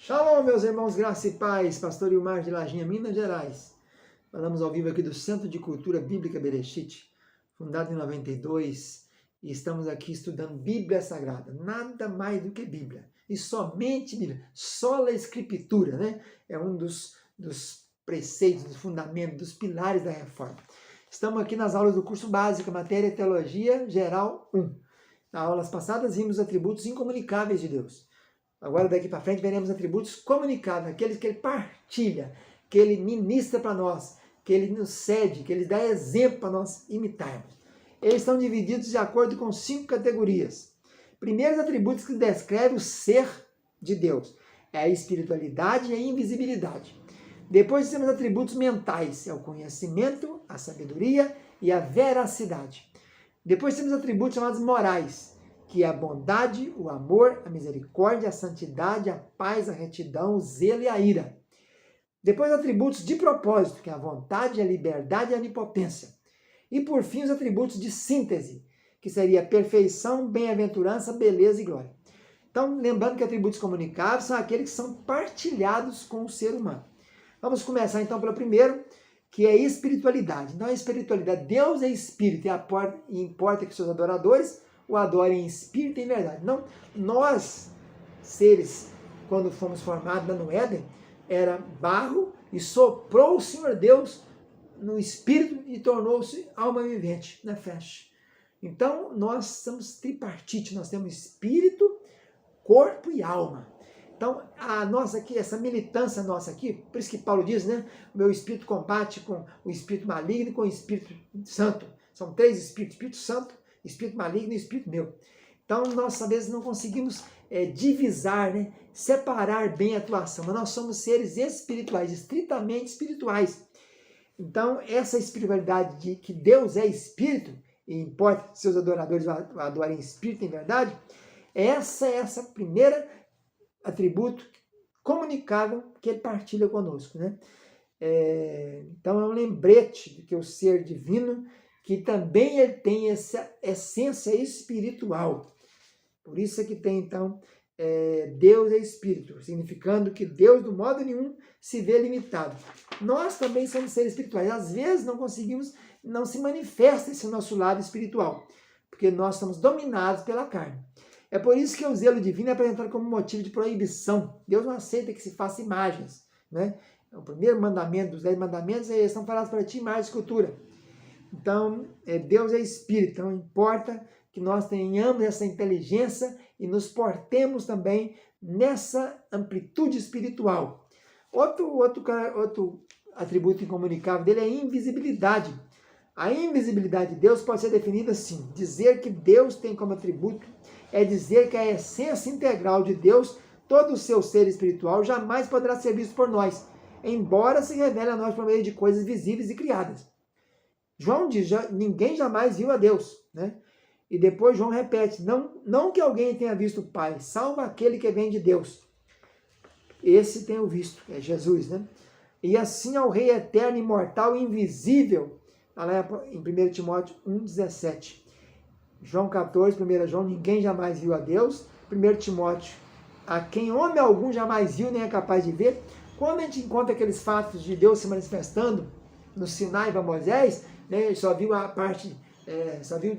Shalom, meus irmãos, graça e paz, pastor Ilmar de Lajinha, Minas Gerais. Falamos ao vivo aqui do Centro de Cultura Bíblica Bereshit, fundado em 92, e estamos aqui estudando Bíblia Sagrada, nada mais do que Bíblia, e somente Bíblia, sola Escritura, né? É um dos preceitos, dos fundamentos, dos pilares da reforma. Estamos aqui nas aulas do curso básico, matéria Teologia Geral 1. Nas aulas passadas vimos atributos incomunicáveis de Deus. Agora, daqui para frente, veremos atributos comunicáveis, aqueles que ele partilha, que ele ministra para nós, que ele nos cede, que ele dá exemplo para nós imitarmos. Eles estão divididos de acordo com 5 categorias. Primeiros atributos que descrevem o ser de Deus é a espiritualidade e a invisibilidade. Depois temos atributos mentais, é o conhecimento, a sabedoria e a veracidade. Depois temos atributos chamados morais, que é a bondade, o amor, a misericórdia, a santidade, a paz, a retidão, o zelo e a ira. Depois, atributos de propósito, que é a vontade, a liberdade e a onipotência. E, por fim, os atributos de síntese, que seria a perfeição, bem-aventurança, beleza e glória. Então, lembrando que atributos comunicáveis são aqueles que são partilhados com o ser humano. Vamos começar, então, pelo primeiro, que é a espiritualidade. Então, a espiritualidade, Deus é espírito e importa que seus adoradores o adorem em espírito e em verdade. Não, nós, seres, quando fomos formados lá no Éden, era barro e soprou o Senhor Deus no espírito e tornou-se alma vivente, na flecha. Então, nós somos tripartite, nós temos espírito, corpo e alma. Então, a nossa aqui, essa militância nossa aqui, por isso que Paulo diz, né? O meu espírito combate com o espírito maligno e com o espírito santo. São 3 espíritos, Espírito Santo, espírito maligno e espírito meu. Então, nós às vezes não conseguimos divisar, né? Separar bem a atuação, mas nós somos seres espirituais, estritamente espirituais. Então, essa espiritualidade de que Deus é espírito, e importa que seus adoradores o adorem em espírito e em verdade, essa é essa primeira atributo comunicável que ele partilha conosco, né? Então, é um lembrete de que o ser divino, que também ele tem essa essência espiritual. Por isso é que tem, então, Deus é espírito, significando que Deus, de modo nenhum, se vê limitado. Nós também somos seres espirituais. Às vezes não conseguimos, não se manifesta esse nosso lado espiritual, porque nós somos dominados pela carne. É por isso que o zelo divino é apresentado como motivo de proibição. Deus não aceita que se faça imagens, né? O primeiro mandamento dos 10 mandamentos é: são falados para ti imagem e escultura. Então, Deus é espírito, então importa que nós tenhamos essa inteligência e nos portemos também nessa amplitude espiritual. Outro atributo incomunicável dele é a invisibilidade. A invisibilidade de Deus pode ser definida assim: dizer que Deus tem como atributo é dizer que a essência integral de Deus, todo o seu ser espiritual, jamais poderá ser visto por nós, embora se revele a nós por meio de coisas visíveis e criadas. João diz: ninguém jamais viu a Deus, né? E depois João repete: não que alguém tenha visto o Pai, salvo aquele que vem de Deus. Esse tem o visto, é Jesus, né? E assim ao Rei eterno, imortal e invisível, lá em 1 Timóteo 1,17. João 14, 1 João: ninguém jamais viu a Deus. 1 Timóteo: a quem homem algum jamais viu nem é capaz de ver. Quando a gente encontra aqueles fatos de Deus se manifestando no Sinai para Moisés, né, ele só viu a parte, só viu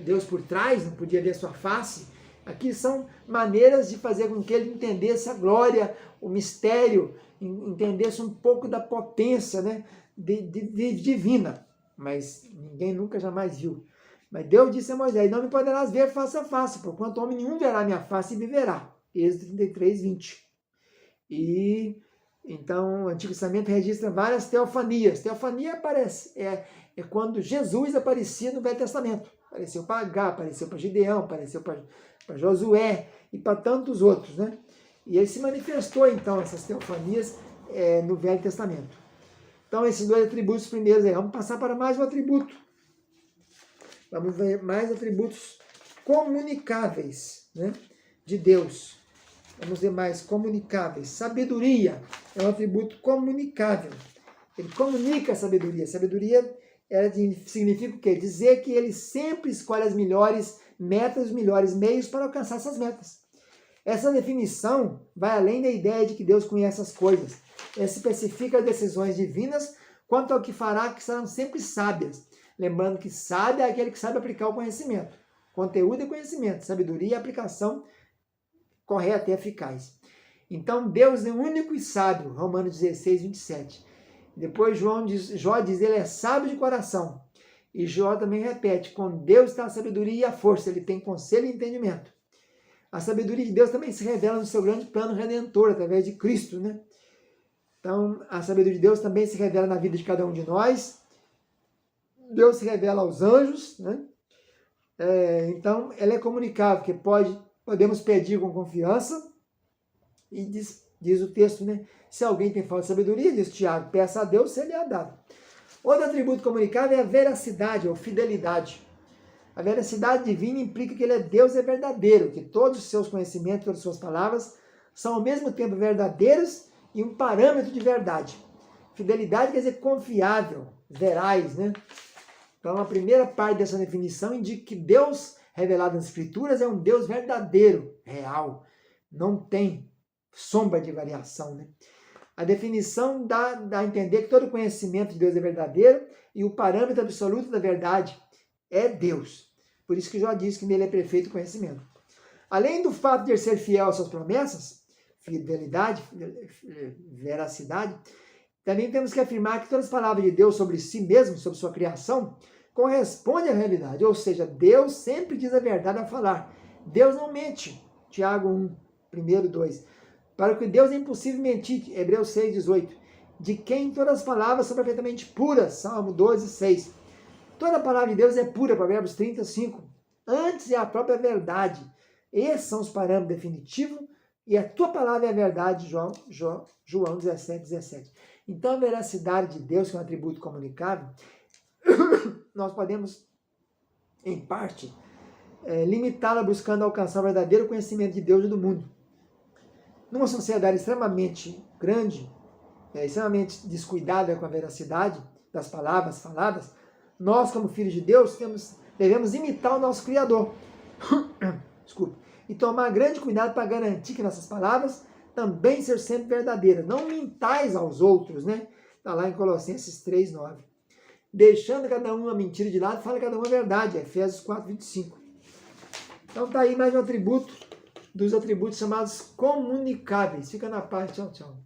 Deus por trás, não podia ver sua face. Aqui são maneiras de fazer com que ele entendesse a glória, o mistério, entendesse um pouco da potência, né, divina. Mas ninguém nunca jamais viu. Mas Deus disse a Moisés: não me poderás ver face a face, porquanto homem nenhum verá minha face e viverá. Êxodo 33, 20. E então o Antigo Testamento registra várias teofanias. Teofania aparece, é quando Jesus aparecia no Velho Testamento. Apareceu para Agá, apareceu para Gideão, apareceu para Josué e para tantos outros, né? E ele se manifestou, então, essas teofanias no Velho Testamento. Então, esses 2 atributos primeiros aí. Vamos passar para mais um atributo. Vamos ver mais atributos comunicáveis, né, de Deus. Vamos ver mais comunicáveis. Sabedoria é um atributo comunicável. Ele comunica a sabedoria. Sabedoria significa o quê? Dizer que ele sempre escolhe as melhores metas, os melhores meios para alcançar essas metas. Essa definição vai além da ideia de que Deus conhece as coisas. Ela especifica as decisões divinas quanto ao que fará, que serão sempre sábias. Lembrando que sábio é aquele que sabe aplicar o conhecimento. Conteúdo e conhecimento, sabedoria e aplicação correta e eficaz. Então, Deus é único e sábio, Romanos 16, 27. Depois Jó diz, ele é sábio de coração. E Jó também repete, com Deus está a sabedoria e a força, ele tem conselho e entendimento. A sabedoria de Deus também se revela no seu grande plano redentor, através de Cristo, né? Então, a sabedoria de Deus também se revela na vida de cada um de nós. Deus se revela aos anjos, né? Então, ela é comunicável, que podemos pedir com confiança. E diz o texto, né? Se alguém tem falta de sabedoria, diz Tiago, peça a Deus, se ele é dado. Outro atributo comunicável é a veracidade ou fidelidade. A veracidade divina implica que ele é Deus, é verdadeiro, que todos os seus conhecimentos, todas as suas palavras são ao mesmo tempo verdadeiros e um parâmetro de verdade. Fidelidade quer dizer confiável, veraz, né? Então, a primeira parte dessa definição indica que Deus, revelado nas Escrituras, é um Deus verdadeiro, real. Não tem sombra de variação, né? A definição dá a entender que todo conhecimento de Deus é verdadeiro e o parâmetro absoluto da verdade é Deus. Por isso que Jó diz que nele é perfeito conhecimento. Além do fato de ele ser fiel às suas promessas, fidelidade, veracidade, também temos que afirmar que todas as palavras de Deus sobre si mesmo, sobre sua criação, correspondem à realidade. Ou seja, Deus sempre diz a verdade ao falar. Deus não mente. Tiago 1, 1, 2. Para que Deus é impossível mentir, Hebreus 6, 18. De quem todas as palavras são perfeitamente puras, Salmo 12, 6. Toda a palavra de Deus é pura, Provérbios 30, 5. Antes é a própria verdade. Esses são os parâmetros definitivos e a tua palavra é a verdade, João 17, 17. Então a veracidade de Deus, que é um atributo comunicável, nós podemos, em parte, limitá-la buscando alcançar o verdadeiro conhecimento de Deus e do mundo. Numa sociedade extremamente grande, extremamente descuidada com a veracidade das palavras faladas, nós, como filhos de Deus, devemos imitar o nosso Criador. Desculpa. E tomar grande cuidado para garantir que nossas palavras também sejam sempre verdadeiras. Não mintais aos outros, né? Está lá em Colossenses 3, 9. Deixando cada um a mentira de lado, fala cada um a verdade. Efésios 4, 25. Então está aí mais um atributo dos atributos chamados comunicáveis. Fica na paz. Tchau, tchau.